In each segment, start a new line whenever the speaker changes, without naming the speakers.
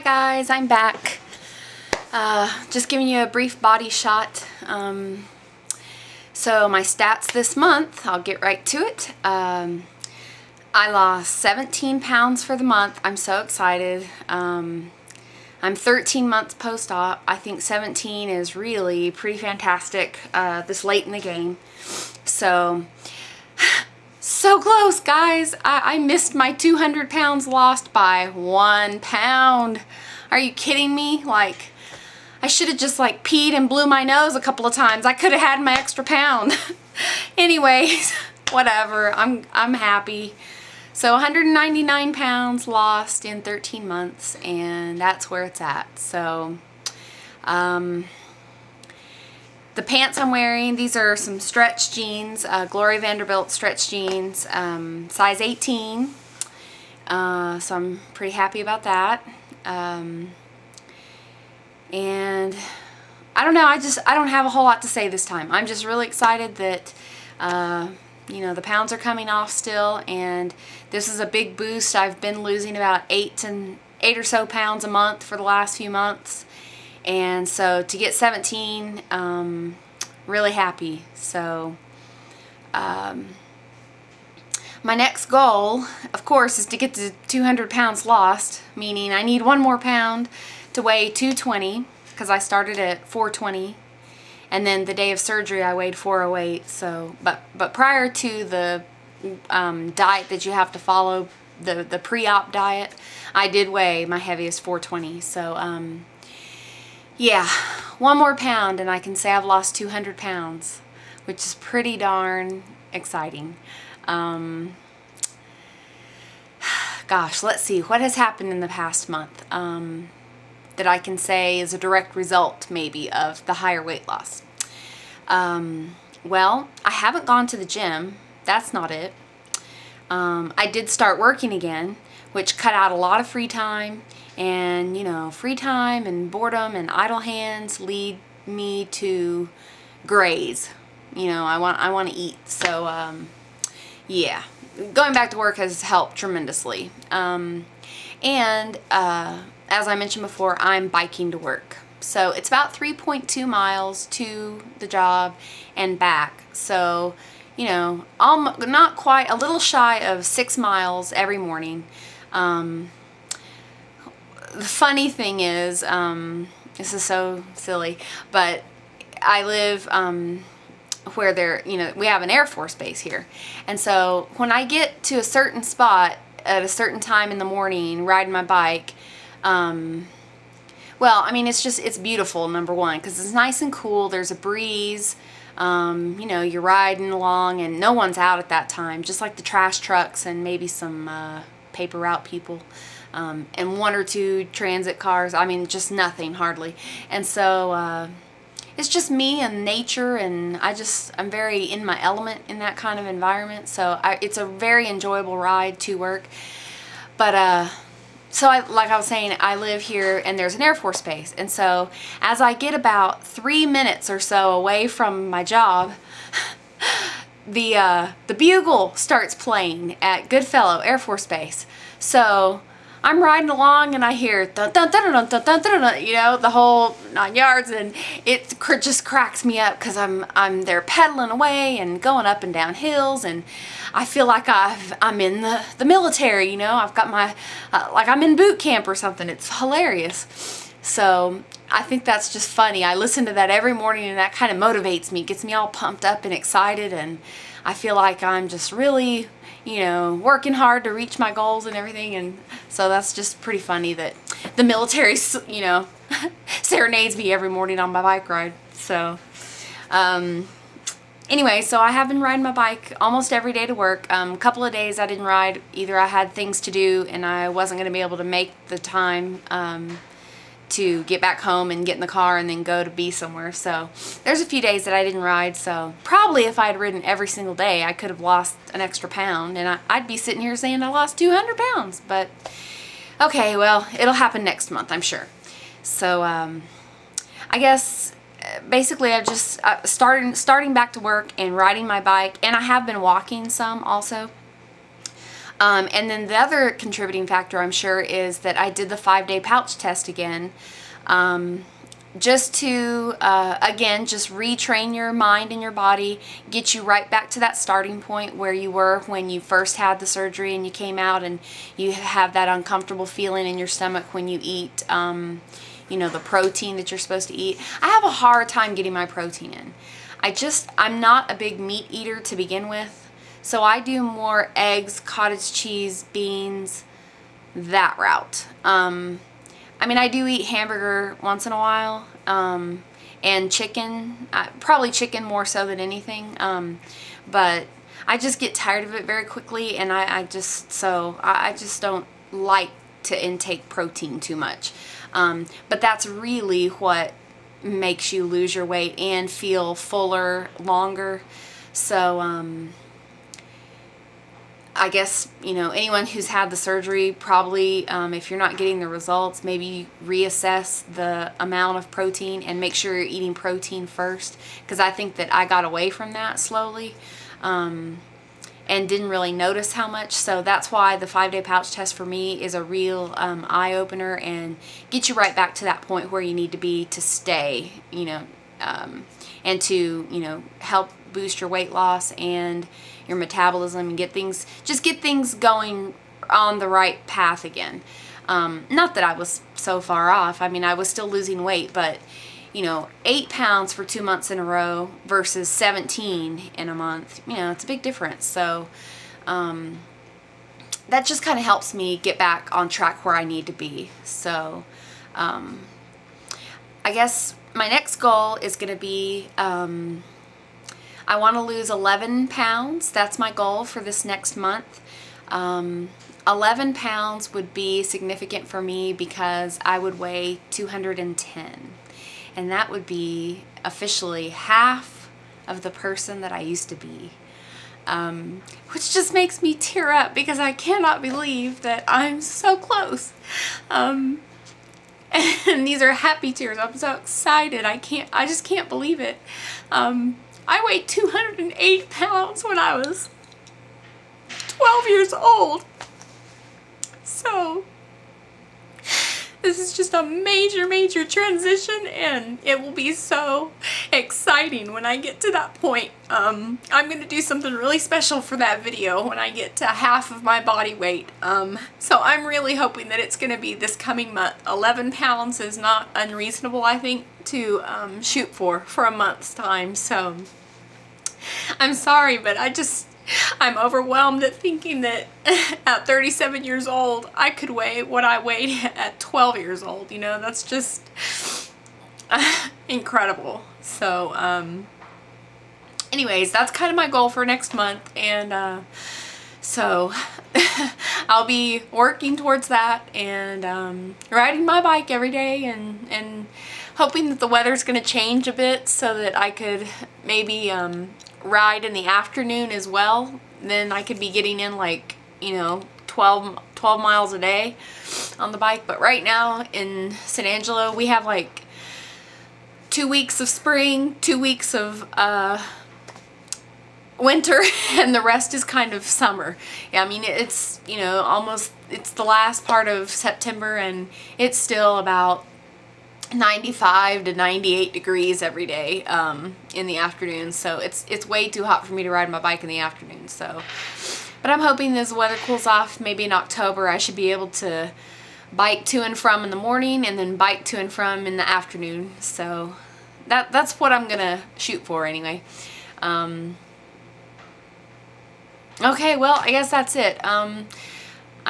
guys, I'm back. Just giving you a brief body shot. So my stats this month, I'll get right to it. I lost 17 pounds for the month. I'm so excited. I'm 13 months post-op. I think 17 is really pretty fantastic this late in the game. So close, guys. I missed my 200 pounds lost by 1 pound. Are you kidding me? Like, I should have just like peed and blew my nose a couple of times. I could have had my extra pound. Anyways, whatever. I'm happy. So 199 pounds lost in 13 months, and that's where it's at. So the pants I'm wearing, these are some stretch jeans, Gloria Vanderbilt stretch jeans, size 18. So I'm pretty happy about that. And I don't know, I don't have a whole lot to say this time. I'm just really excited that, you know, the pounds are coming off still, and this is a big boost. I've been losing about 8 or so pounds a month for the last few months. And so to get 17, really happy. So my next goal, of course, is to get to 200 pounds lost, meaning I need 1 more pound to weigh 220, because I started at 420, and then the day of surgery I weighed 408. So but prior to the diet that you have to follow, the pre-op diet, I did weigh my heaviest 420. So yeah, 1 more pound and I can say I've lost 200 pounds, which is pretty darn exciting. Gosh, let's see, what has happened in the past month that I can say is a direct result maybe of the higher weight loss. Well, I haven't gone to the gym. That's not it. I did start working again, which cut out a lot of free time. And, you know, free time and boredom and idle hands lead me to graze. You know, I want to eat. So, yeah, going back to work has helped tremendously. And as I mentioned before, I'm biking to work. So it's about 3.2 miles to the job and back. So, you know, not quite, a little shy of 6 miles every morning. The funny thing is, this is so silly, but I live where we have an Air Force base here. And so when I get to a certain spot at a certain time in the morning, riding my bike, well, I mean, it's beautiful, number one, because it's nice and cool. There's a breeze. You know, you're riding along and no one's out at that time, just like the trash trucks and maybe some paper route people. And 1 or 2 transit cars. I mean, just nothing, hardly. And so it's just me and nature, and I'm very in my element in that kind of environment. So it's a very enjoyable ride to work. But like I was saying, I live here and there's an Air Force base. And so as I get about 3 minutes or so away from my job, the bugle starts playing at Goodfellow Air Force Base. So I'm riding along and I hear dun, dun, dun, dun, dun, dun, dun, dun, you know, the whole 9 yards, and it just cracks me up because I'm there pedaling away and going up and down hills, and I feel like I'm in the military, you know. I've got my like I'm in boot camp or something. It's hilarious. So I think that's just funny. I listen to that every morning, and that kind of motivates me, gets me all pumped up and excited, and I feel like I'm just really, you know, working hard to reach my goals and everything. And so that's just pretty funny that the military, you know, serenades me every morning on my bike ride. So anyway, so I have been riding my bike almost every day to work. A couple of days I didn't ride. Either I had things to do and I wasn't going to be able to make the time to get back home and get in the car and then go to be somewhere. So there's a few days that I didn't ride. So probably if I had ridden every single day, I could have lost an extra pound, and I'd be sitting here saying I lost 200 pounds. But okay, well, it'll happen next month, I'm sure. So I guess basically I've just starting back to work and riding my bike, and I have been walking some also. And then the other contributing factor, I'm sure, is that I did the 5-day pouch test again. Just to, again, just retrain your mind and your body, get you right back to that starting point where you were when you first had the surgery and you came out and you have that uncomfortable feeling in your stomach when you eat, you know, the protein that you're supposed to eat. I have a hard time getting my protein in. I'm not a big meat eater to begin with, so I do more eggs, cottage cheese, beans, that route. I mean, I do eat hamburger once in a while, and chicken, probably chicken more so than anything, but I just get tired of it very quickly, and I just don't like to intake protein too much. But that's really what makes you lose your weight and feel fuller longer. So, I guess, you know, anyone who's had the surgery probably, if you're not getting the results, maybe reassess the amount of protein and make sure you're eating protein first, because I think that I got away from that slowly, and didn't really notice how much. So that's why the 5-day pouch test for me is a real eye-opener and get you right back to that point where you need to be to stay, you know, and to, you know, help boost your weight loss and your metabolism and get things going on the right path again. Not that I was so far off. I mean, I was still losing weight, but, you know, 8 pounds for 2 months in a row versus 17 in a month, you know, it's a big difference. So that just kind of helps me get back on track where I need to be. So I guess my next goal is going to be, I want to lose 11 pounds. That's my goal for this next month. 11 pounds would be significant for me because I would weigh 210. And that would be officially half of the person that I used to be. Which just makes me tear up because I cannot believe that I'm so close. And these are happy tears. I'm so excited. I just can't believe it. I weighed 208 pounds when I was 12 years old. So this is just a major, major transition, and it will be so exciting when I get to that point. I'm going to do something really special for that video when I get to half of my body weight. So I'm really hoping that it's going to be this coming month. 11 pounds is not unreasonable, I think, to shoot for a month's time. So I'm sorry, but I'm overwhelmed at thinking that at 37 years old, I could weigh what I weighed at 12 years old. You know, that's just incredible. So, anyways, that's kind of my goal for next month. And so I'll be working towards that and riding my bike every day and hoping that the weather's going to change a bit so that I could maybe ride in the afternoon as well. Then I could be getting in, like, you know, 12 miles a day on the bike. But right now in San Angelo, we have like 2 weeks of spring, 2 weeks of winter, and the rest is kind of summer. Yeah, I mean, it's, you know, it's the last part of September, and it's still about 95 to 98 degrees every day in the afternoon. So it's way too hot for me to ride my bike in the afternoon. So, but I'm hoping as the weather cools off, maybe in October, I should be able to bike to and from in the morning and then bike to and from in the afternoon. So that's what I'm gonna shoot for anyway. Okay, well, I guess that's it. I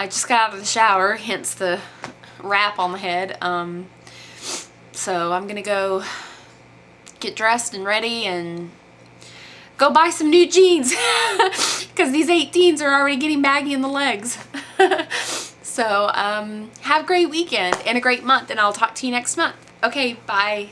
just got out of the shower, hence the wrap on the head. So I'm gonna go get dressed and ready and go buy some new jeans because these 18s are already getting baggy in the legs. So have a great weekend and a great month, and I'll talk to you next month. Okay, bye.